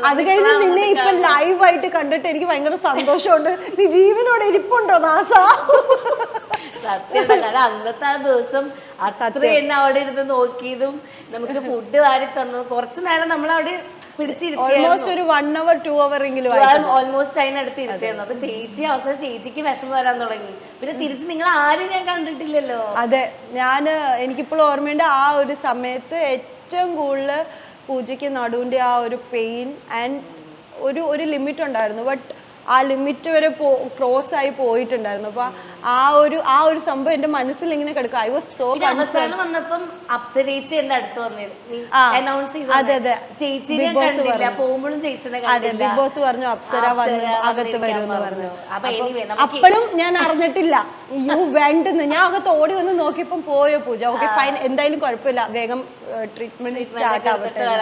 അത് കഴിഞ്ഞ് നിന്നെ ഇപ്പൊ ലൈവായിട്ട് കണ്ടിട്ട് എനിക്ക് ഭയങ്കര സന്തോഷമുണ്ട്. നീ ജീവനോടെ ഇരിപ്പുണ്ടോ ദാസ? സത്യം. അന്നത്തെ ആ ദിവസം അത്ര എന്നെ അവിടെ ഇരുന്ന് നോക്കിയതും നമുക്ക് ഫുഡ് വാരി തന്നതും കുറച്ചു നേരം നമ്മളവിടെ ഓൾമോസ്റ്റ് ഒരു 1 hour 2 hour എങ്കിലും ഓൾമോസ്റ്റ് അതിനടുത്ത് ഇരുത്തിയായിരുന്നു. അപ്പൊ ചേച്ചി അവസാനം ചേച്ചിക്ക് വിഷമം വരാൻ തുടങ്ങി. പിന്നെ തിരിച്ച് നിങ്ങൾ ആരും ഞാൻ കണ്ടിട്ടില്ലല്ലോ. അതെ, എനിക്കിപ്പോൾ ഓർമ്മയുണ്ട് ആ ഒരു സമയത്ത് ഏറ്റവും കൂടുതൽ പൂജയ്ക്ക് നടുവിൻ്റെ ആ ഒരു പെയിൻ ആൻഡ് ഒരു ലിമിറ്റ് ഉണ്ടായിരുന്നു. ബട്ട് ആ ലിമിറ്റ് വരെ ക്രോസ് ആയി പോയിട്ടുണ്ടായിരുന്നു. അപ്പൊ ആ ഒരു സംഭവം എന്റെ മനസ്സിൽ ഇങ്ങനെ കിടക്കും. ഐ വാസ് സോ അവസാനം വന്നപ്പം അപ്സരേച്ചി എന്റെ അടുത്ത് അനൗൺസ് ചെയ്തു. ബിഗ് ബോസ് പറഞ്ഞു അപ്സര വന്നു അകത്ത് വരുമെന്ന് പറഞ്ഞു. അപ്പോഴും ഞാൻ അറിഞ്ഞിട്ടില്ല യു വേണ്ടെന്ന്. ഞാൻ അകത്ത് ഓടി വന്ന് നോക്കിയപ്പം പോയോ പൂജ. ഓക്കെ ഫൈൻ, എന്തായാലും കുഴപ്പമില്ല, വേഗം ട്രീറ്റ്മെന്റ് സ്റ്റാർട്ട് ആവട്ടെ.